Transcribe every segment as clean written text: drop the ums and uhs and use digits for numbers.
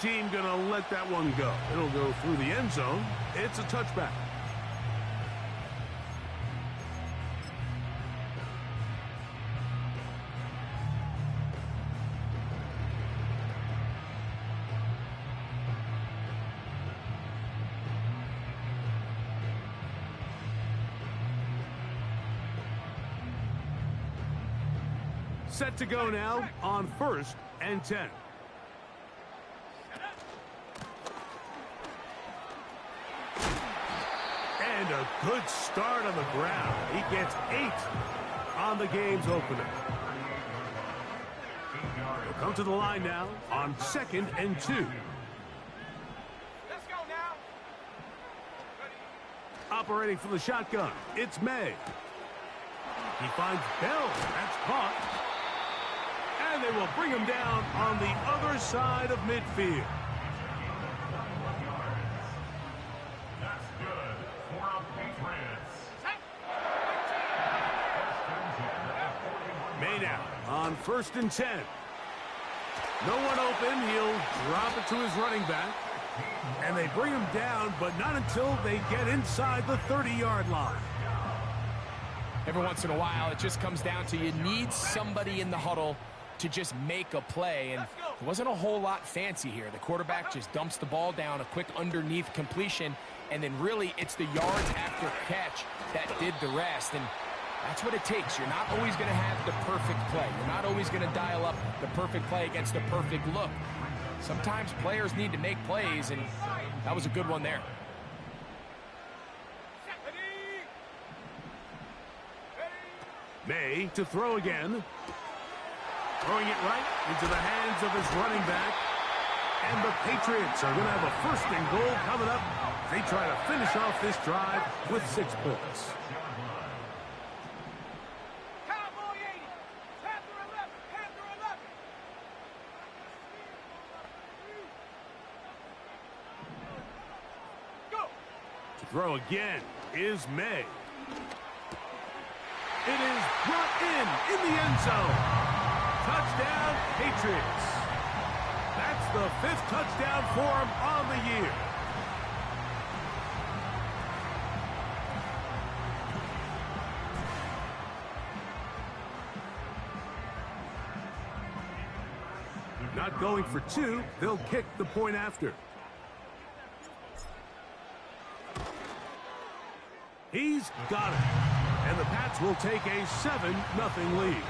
Team gonna let that one go. It'll go through the end zone. It's a touchback. Set to go now on 1st and 10. And a good start on the ground. He gets 8 on the game's opener. He'll come to the line now on 2nd and 2. Let's go now. Operating from the shotgun, it's May. He finds Bell. That's caught. And they will bring him down on the other side of midfield. That's good for a Patriots. May now on 1st and 10. No one open. He'll drop it to his running back. And they bring him down, but not until they get inside the 30-yard line. Every once in a while, it just comes down to you need somebody in the huddle to just make a play, and it wasn't a whole lot fancy here. The quarterback just dumps the ball down, a quick underneath completion, and then really it's the yards after catch that did the rest, and that's what it takes. You're not always going to have the perfect play. You're not always going to dial up the perfect play against the perfect look. Sometimes players need to make plays, and that was a good one there. May to throw again. Throwing it right into the hands of his running back. And the Patriots are going to have a 1st and goal coming up. They try to finish off this drive with 6 points. Cowboy 80. Panther 11. Panther 11. Go. To throw again is May. It is brought in the end zone. Touchdown, Patriots. That's the 5th touchdown for him on the year. Not going for 2. They'll kick the point after. He's got it. And the Pats will take a 7-0 lead.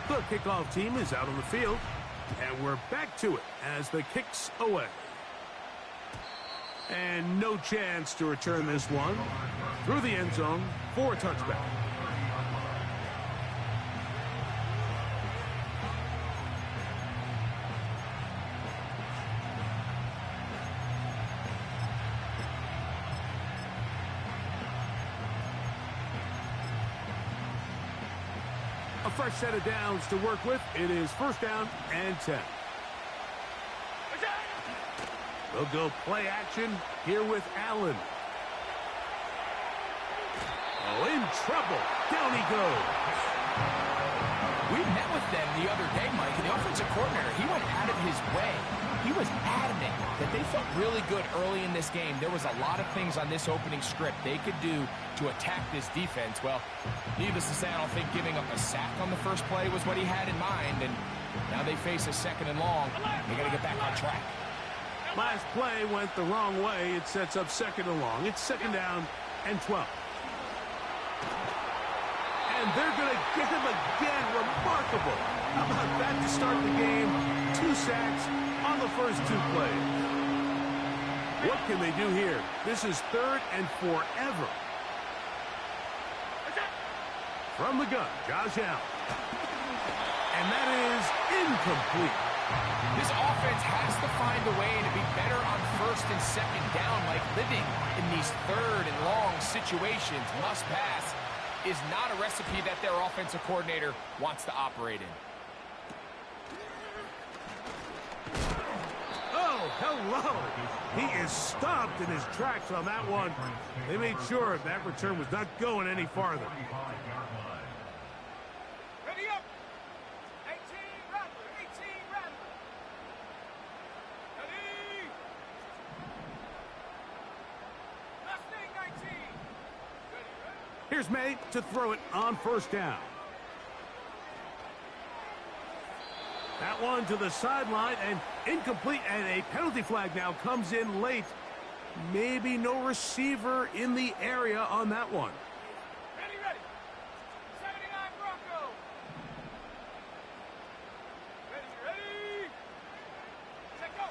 The kickoff team is out on the field, and we're back to it as the kick's away. And no chance to return this one through the end zone for a touchback. A fresh set of downs to work with. It is 1st down and 10. They'll go play action here with Allen. Oh, in trouble. Down he goes. We met with them the other day, Mike, and the offensive coordinator, he went out of his way. He was adamant that they felt really good early in this game. There was a lot of things on this opening script they could do to attack this defense. Well, needless to say, I don't think giving up a sack on the first play was what he had in mind, and now they face a 2nd and long. They got to get back on track. Last play went the wrong way. It sets up 2nd and long. It's 2nd down and 12. And they're going to get him again. Remarkable. How about that to start the game? 2 sacks on the first 2 plays. What can they do here? This is 3rd and forever. From the gun, Josh Allen. And that is incomplete. This offense has to find a way to be better on 1st and 2nd down, like living in these 3rd and long situations. Must pass is not a recipe that their offensive coordinator wants to operate in. Hello. He is stopped in his tracks on that one. They made sure that return was not going any farther. Ready up. 18 Rattler. 18 Rattler. Ready. Last thing, 19. Ready. Here's May to throw it on first down. That one to the sideline and incomplete, and a penalty flag now comes in late. Maybe no receiver in the area on that one. Ready, ready. 79 Bronco. Ready, ready. Set go.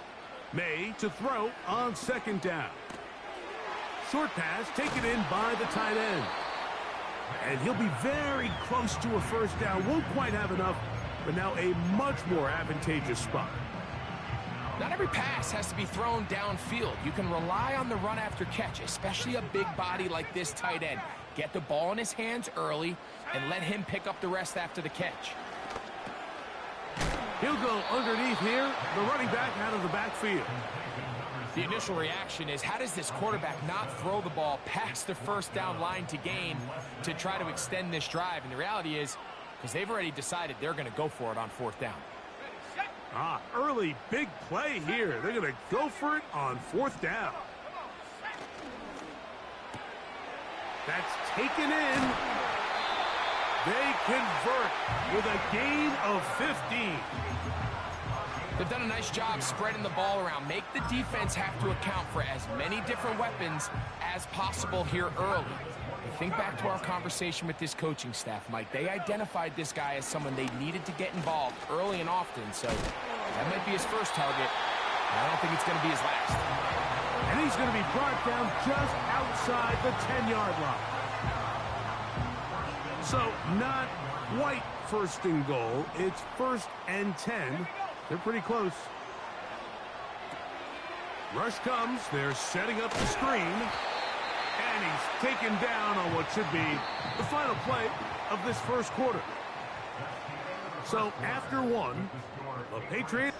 May to throw on second down. Short pass taken in by the tight end. And he'll be very close to a first down. Won't quite have enough, but now a much more advantageous spot. Not every pass has to be thrown downfield. You can rely on the run after catch, especially a big body like this tight end. Get the ball in his hands early and let him pick up the rest after the catch. He'll go underneath here, the running back out of the backfield. The initial reaction is, how does this quarterback not throw the ball past the first down line to gain to try to extend this drive? And the reality is, because they've already decided they're going to go for it on fourth down. Early big play here. They're going to go for it on fourth down. That's taken in. They convert with a gain of 15. They've done a nice job spreading the ball around. Make the defense have to account for as many different weapons as possible here early. Think back to our conversation with this coaching staff, Mike. They identified this guy as someone they needed to get involved early and often, so that might be his first target. I don't think it's going to be his last. And he's going to be brought down just outside the 10-yard line. So not quite first and goal. It's first and 10. They're pretty close. Rush comes. They're setting up the screen. And he's taken down on what should be the final play of this first quarter. So after one, the Patriots.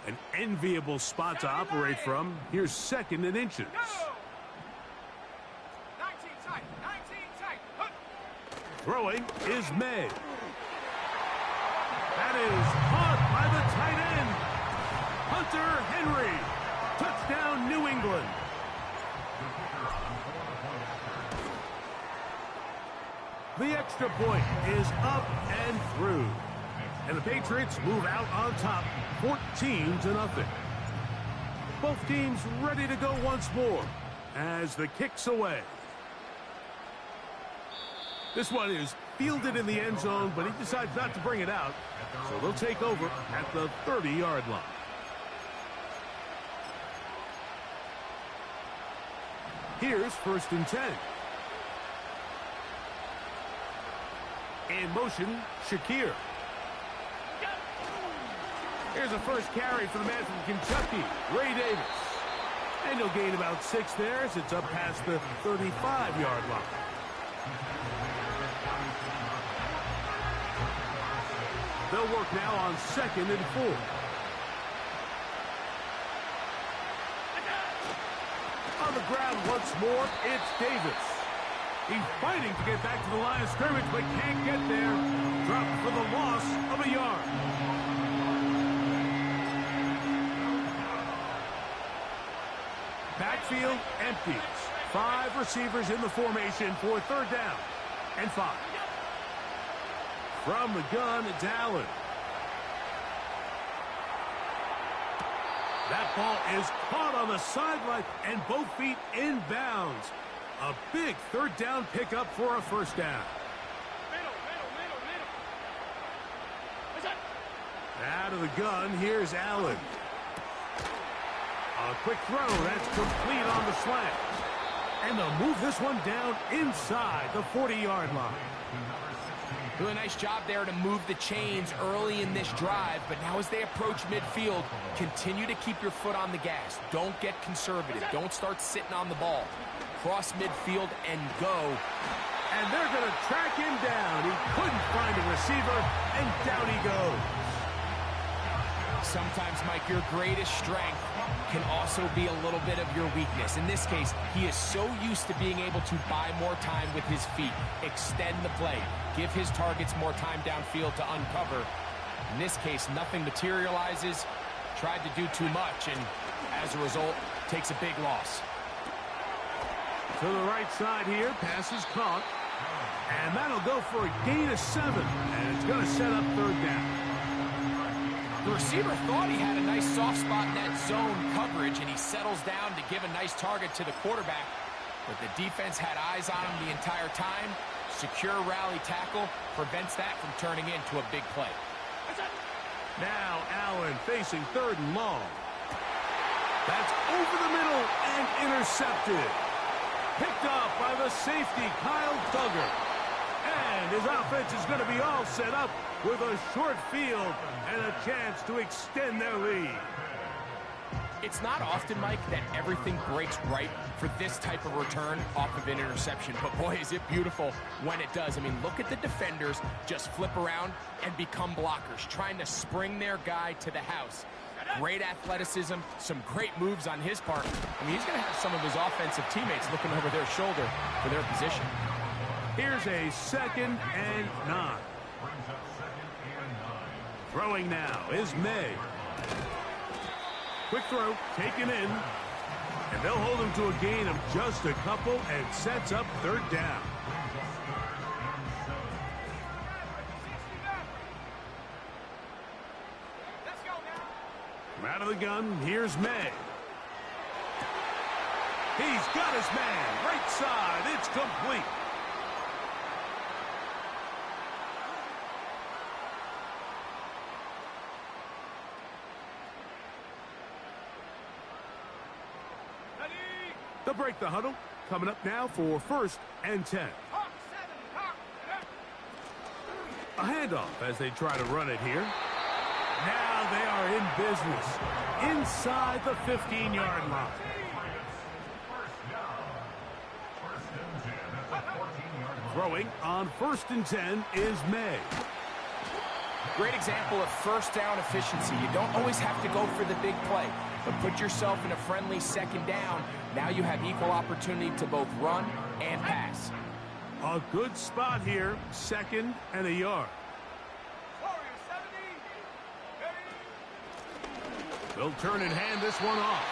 An enviable spot to operate from. Here's second and inches. 19 tight. 19 tight. Hook. Throwing is May. That is caught by the tight end. Hunter Henry. Touchdown, New England. The extra point is up and through. And the Patriots move out on top, 14-0. Both teams ready to go once more as the kick's away. This one is fielded in the end zone, but he decides not to bring it out. So they'll take over at the 30-yard line. Here's first and 10. In motion, Shakir. Here's a first carry for the man from Kentucky, Ray Davis. And he'll gain about 6 there as it's up past the 35-yard line. They'll work now on 2nd and 4. On the ground once more, it's Davis. He's fighting to get back to the line of scrimmage, but can't get there. Dropped for the loss of a yard. Backfield empties. 5 receivers in the formation for third down and 5. From the gun, it's Allen. That ball is caught on the sideline and both feet in bounds. A big third down pickup for a first down. Middle. Out of the gun, here's Allen. A quick throw, that's complete on the slant. And they'll move this one down inside the 40-yard line. Really nice job there to move the chains early in this drive, but now as they approach midfield, continue to keep your foot on the gas. Don't get conservative. Don't start sitting on the ball. Cross midfield and go. And they're going to track him down. He couldn't find a receiver, and down he goes. Sometimes, Mike, your greatest strength can also be a little bit of your weakness. In this case, he is so used to being able to buy more time with his feet, extend the play, give his targets more time downfield to uncover. In this case, nothing materializes, tried to do too much, and as a result, takes a big loss. To the right side here, pass is caught. And that'll go for a gain of 7. And it's going to set up third down. The receiver thought he had a nice soft spot in that zone coverage, and he settles down to give a nice target to the quarterback. But the defense had eyes on him the entire time. Secure rally tackle prevents that from turning into a big play. Now Allen facing 3rd and long. That's over the middle and intercepted. Picked off by the safety, Kyle Duggar. And his offense is going to be all set up with a short field and a chance to extend their lead. It's not often, Mike, that everything breaks right for this type of return off of an interception. But, boy, is it beautiful when it does. I mean, look at the defenders just flip around and become blockers, trying to spring their guy to the house. Great athleticism, some great moves on his part. I mean, he's going to have some of his offensive teammates looking over their shoulder for their position. Here's a 2nd and 9. Throwing now is May. Quick throw, taken in. And they'll hold him to a gain of just a couple and sets up 3rd down. From out of the gun, here's May. He's got his man. Right side, it's complete. They'll break the huddle. Coming up now for 1st and 10. A handoff as they try to run it here. Now they are in business inside the 15-yard line. Throwing on 1st and 10 is May. Great example of 1st down efficiency. You don't always have to go for the big play, but put yourself in a friendly 2nd down. Now you have equal opportunity to both run and pass. A good spot here, 2nd and a yard. They'll turn and hand this one off.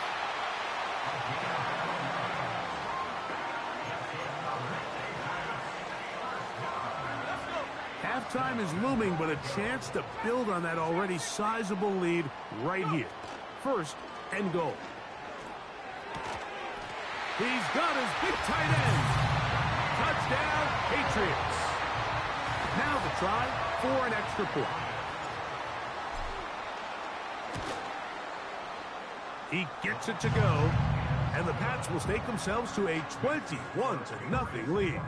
Halftime is looming, but a chance to build on that already sizable lead right here. 1st and goal. He's got his big tight end. Touchdown, Patriots. Now the try for an extra point. He gets it to go, and the Pats will stake themselves to a 21-0 lead.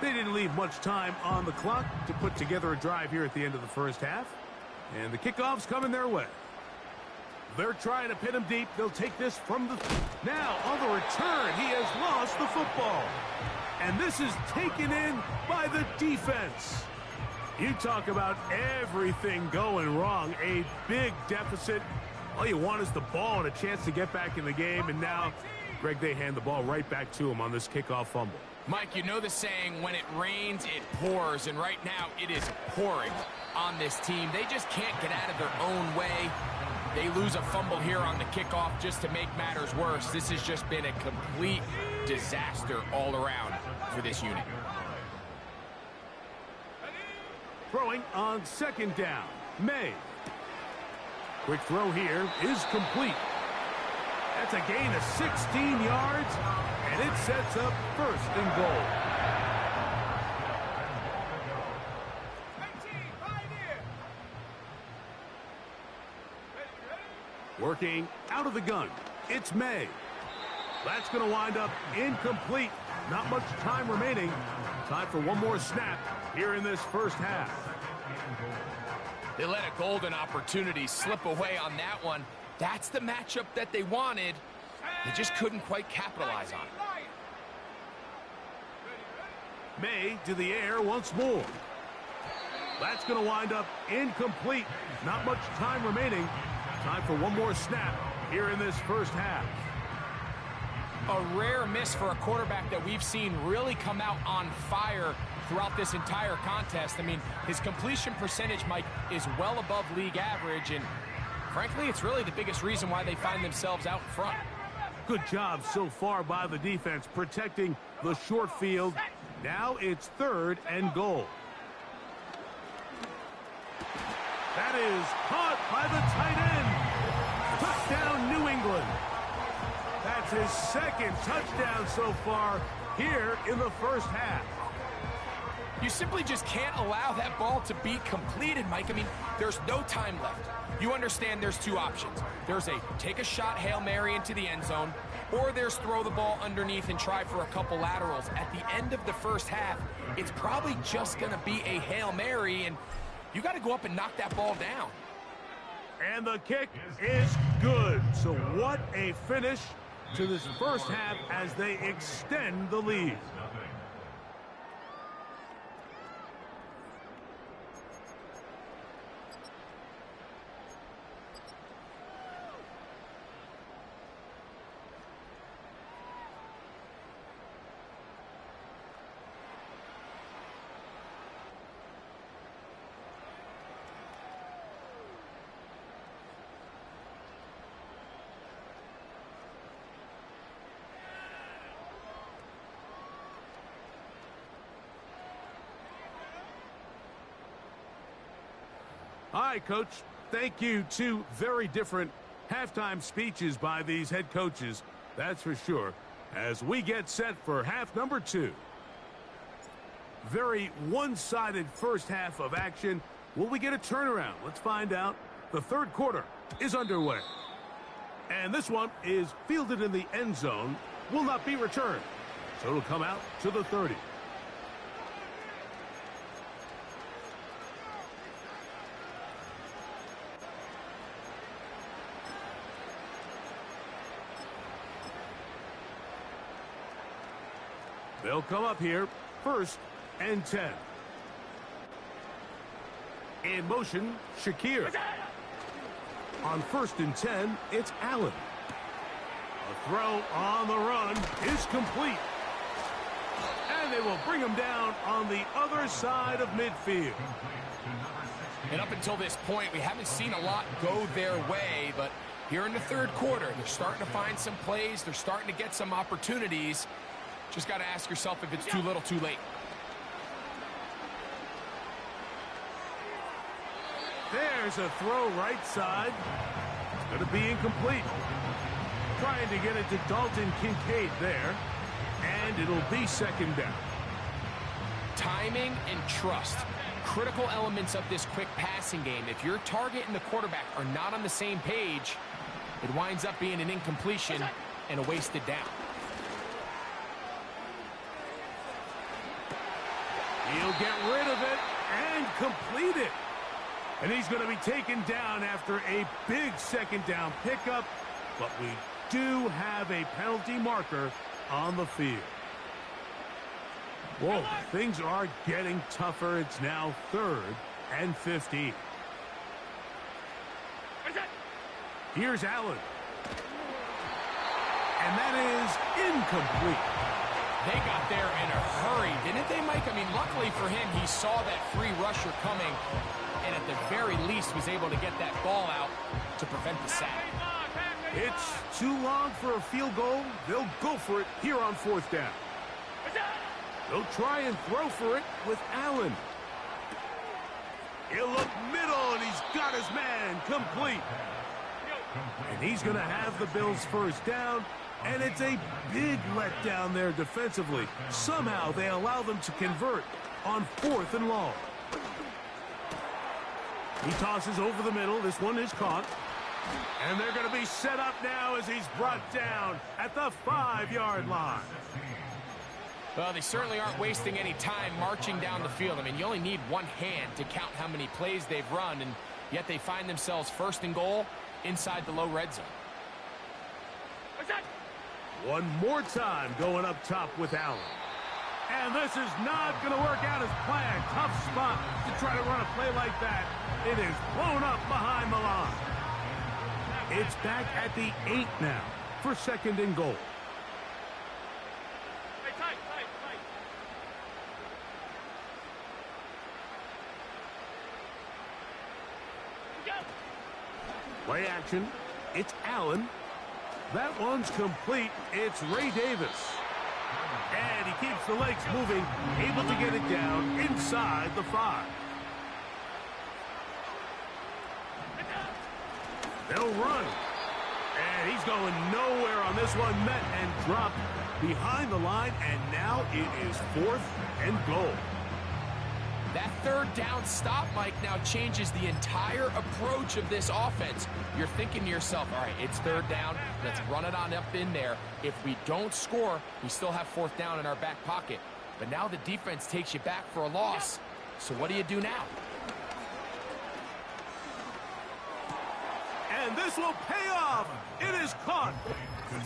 They didn't leave much time on the clock to put together a drive here at the end of the 1st half, and the kickoff's coming their way. They're trying to pin him deep. They'll take this from the... Now, on the return, he has lost the football. And this is taken in by the defense. You talk about everything going wrong. A big deficit. All you want is the ball and a chance to get back in the game. And now, Greg, they hand the ball right back to him on this kickoff fumble. Mike, you know the saying, when it rains, it pours. And right now, it is pouring on this team. They just can't get out of their own way. They lose a fumble here on the kickoff just to make matters worse. This has just been a complete disaster all around for this unit. Throwing on 2nd down, May. Quick throw here is complete. That's a gain of 16 yards, and it sets up 1st and goal. Working out of the gun, it's May. That's going to wind up incomplete. Not much time remaining. Time for one more snap here in this 1st half. They let a golden opportunity slip away on that one. That's the matchup that they wanted. They just couldn't quite capitalize on it. May to the air once more. That's going to wind up incomplete. Not much time remaining. Time for one more snap here in this first half. A rare miss for a quarterback that we've seen really come out on fire throughout this entire contest. I mean, his completion percentage, Mike, is well above league average, and frankly, it's really the biggest reason why they find themselves out front. Good job so far by the defense protecting the short field. Now it's 3rd and goal. That is caught by the tight end. Touchdown, New England. That's his 2nd touchdown so far here in the first half. You simply just can't allow that ball to be completed, Mike. I mean, there's no time left. You understand there's 2 options. There's a take a shot Hail Mary into the end zone, or there's throw the ball underneath and try for a couple laterals. At the end of the first half, it's probably just going to be a Hail Mary, and you got to go up and knock that ball down. And the kick is good. So what a finish to this first half as they extend the lead. All right, Coach, thank you. 2 very different halftime speeches by these head coaches, that's for sure, as we get set for half number 2. Very one-sided first half of action. Will we get a turnaround? Let's find out. The 3rd quarter is underway. And this one is fielded in the end zone, will not be returned. So it'll come out to the 30. They'll come up here, 1st and 10. In motion, Shakir. On 1st and 10, it's Allen. A throw on the run is complete. And they will bring him down on the other side of midfield. And up until this point, we haven't seen a lot go their way, but here in the 3rd quarter, they're starting to find some plays. They're starting to get some opportunities. Just got to ask yourself if it's too little, too late. There's a throw right side. It's going to be incomplete. Trying to get it to Dalton Kincaid there. And it'll be 2nd down. Timing and trust. Critical elements of this quick passing game. If your target and the quarterback are not on the same page, it winds up being an incompletion and a wasted down. He'll get rid of it and complete it. And he's going to be taken down after a big 2nd down pickup. But we do have a penalty marker on the field. Whoa, things are getting tougher. It's now 3rd and 15. Here's Allen. And that is incomplete. They got there in a hurry, didn't they, Mike? I mean, luckily for him, he saw that free rusher coming, and at the very least was able to get that ball out to prevent the sack. It's too long for a field goal. They'll go for it here on 4th down. They'll try and throw for it with Allen. He'll look middle, and he's got his man complete. And he's going to have the Bills' 1st down. And it's a big letdown there defensively. Somehow they allow them to convert on 4th and long. He tosses over the middle. This one is caught. And they're going to be set up now as he's brought down at the 5-yard line. Well, they certainly aren't wasting any time marching down the field. I mean, you only need one hand to count how many plays they've run, and yet they find themselves first and goal inside the low red zone. One more time going up top with Allen. And this is not going to work out as planned. Tough spot to try to run a play like that. It is blown up behind the line. It's back at the 8 now for second and goal. Play action. It's Allen. That one's complete. It's Ray Davis. And he keeps the legs moving, able to get it down inside the 5. They'll run. And he's going nowhere on this one. Met and dropped behind the line. And now it is 4th and goal. That third down stop, Mike, now changes the entire approach of this offense. You're thinking to yourself, all right, it's third down. Let's run it on up in there. If we don't score, we still have 4th down in our back pocket. But now the defense takes you back for a loss. So what do you do now? And this will pay off. It is caught.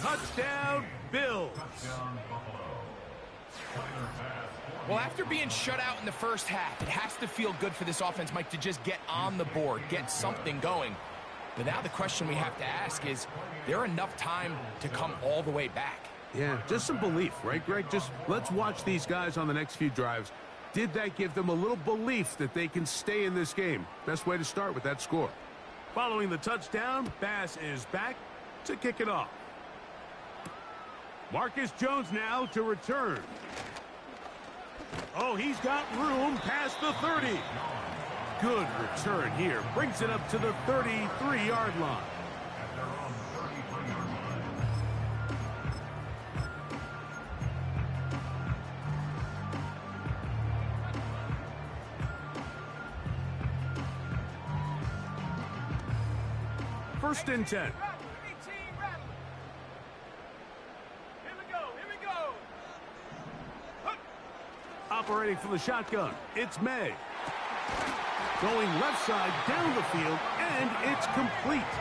Touchdown, Bills. Well, after being shut out in the first half, it has to feel good for this offense, Mike, to just get on the board, get something going. But now the question we have to ask is there enough time to come all the way back? Yeah, just some belief, right, Greg? Just let's watch these guys on the next few drives. Did that give them a little belief that they can stay in this game? Best way to start with that score. Following the touchdown, Bass is back to kick it off. Marcus Jones now to return. Oh, he's got room past the 30. Good return here. Brings it up to the 33-yard line. First and 10. Operating from the shotgun, it's May. Going left side down the field, and it's complete.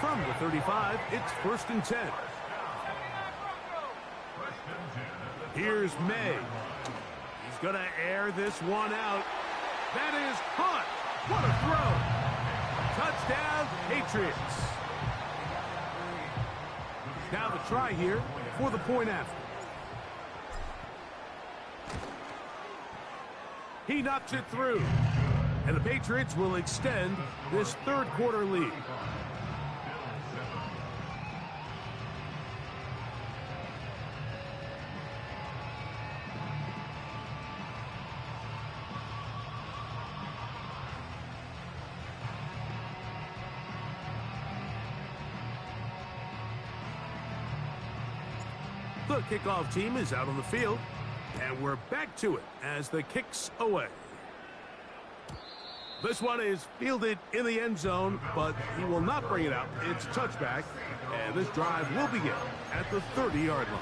From the 35, it's first and 10. Here's May. He's going to air this one out. That is caught. What a throw. Touchdown, Patriots. Now the try here for the point after. He knocks it through. And the Patriots will extend this third quarter lead. The kickoff team is out on the field. And we're back to it as the kick's away. This one is fielded in the end zone, but he will not bring it out. It's a touchback, and this drive will begin at the 30-yard line.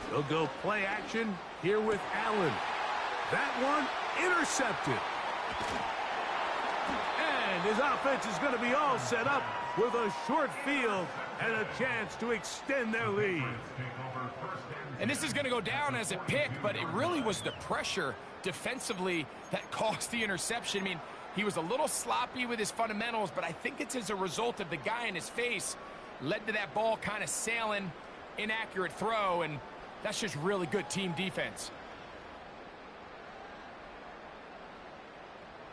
They'll go play action here with Allen. That one intercepted. And his offense is going to be all set up with a short field and a chance to extend their lead. And this is going to go down as a pick, but it really was the pressure defensively that caused the interception. I mean, he was a little sloppy with his fundamentals, but I think it's as a result of the guy in his face led to that ball kind of sailing, inaccurate throw, and that's just really good team defense.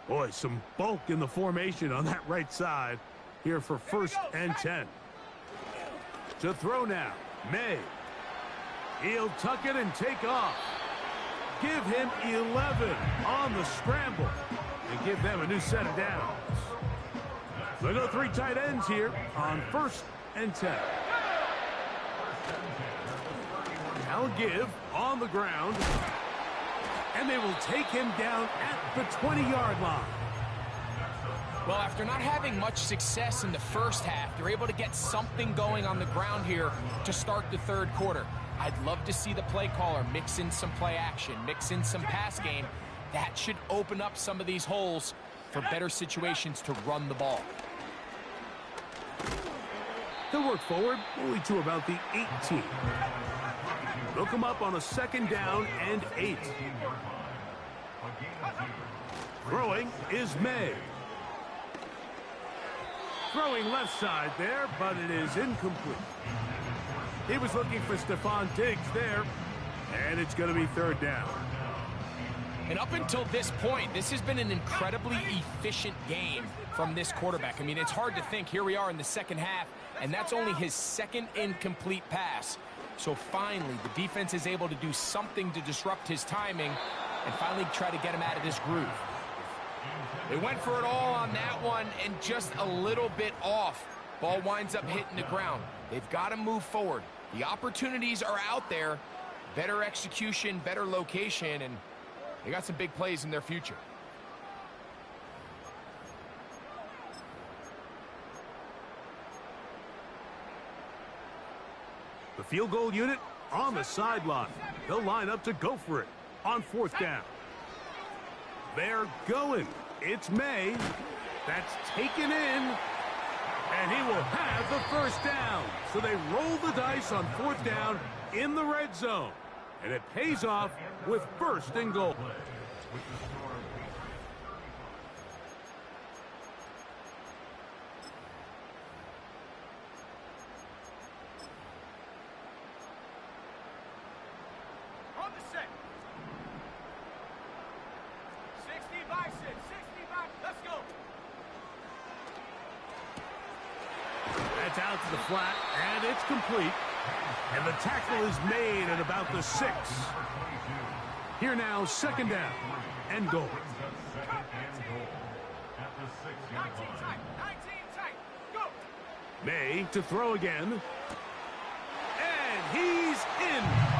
Boy, some bulk in the formation on that right side here for first and 10. To throw now, May. He'll tuck it and take off. Give him 11 on the scramble and give them a new set of downs. They'll go 3 tight ends here on first and 10. Now a give on the ground. And they will take him down at the 20-yard line. Well, after not having much success in the first half, they're able to get something going on the ground here to start the third quarter. I'd love to see the play caller mix in some play action, mix in some pass game. That should open up some of these holes for better situations to run the ball. They'll work forward only to about the 18. They'll come up on a 2nd down and 8. Throwing is May. Throwing left side there, but it is incomplete. He was looking for Stephon Diggs there, and it's going to be 3rd down. And up until this point, this has been an incredibly efficient game from this quarterback. I mean, it's hard to think. Here we are in the second half, and that's only his 2nd incomplete pass. So finally, the defense is able to do something to disrupt his timing and finally try to get him out of this groove. They went for it all on that one and just a little bit off. Ball winds up hitting the ground. They've got to move forward. The opportunities are out there. Better execution, better location, and they got some big plays in their future. The field goal unit on the sideline. They'll line up to go for it on 4th down. They're going. It's May. That's taken in. And he will have the 1st down. So they roll the dice on 4th down in the red zone. And it pays off with 1st and goal. On the set. 60 by 6, 60 by. Let's go. That's out to the flat, and it's complete. And the tackle is made at about the 6. Here now, 2nd down and goal. 19 tight, 19 tight. Go. May to throw again. And he's in.